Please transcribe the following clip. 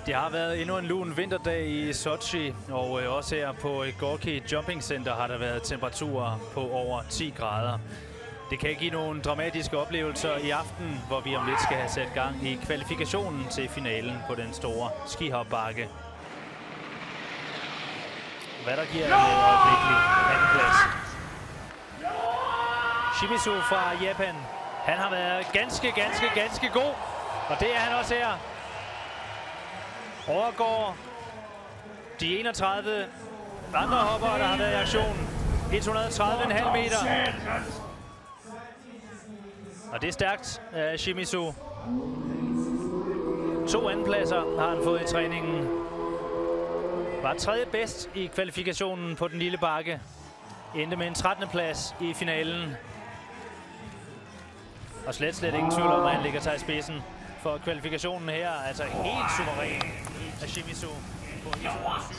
Det har været endnu en lun vinterdag i Sochi, og også her på Gorky Jumping Center har der været temperaturer på over 10 grader. Det kan give nogle dramatiske oplevelser i aften, hvor vi om lidt skal have sat gang i kvalifikationen til finalen på den store skihopbakke. Hvad der giver en øjeblikkelig andenplads. Shimizu fra Japan. Han har været ganske god, og det er han også her. Overgår de 31 andre hoppere, der har været i aktion. 130,5 meter. Og det er stærkt af Shimizu. 2 andenpladser har han fået i træningen. Var tredje bedst i kvalifikationen på den lille bakke. Endte med en 13. plads i finalen. Og slet ingen tvivl om, at han ligger sig i spidsen for kvalifikationen her. Altså helt suveræn af Shimizu på 120.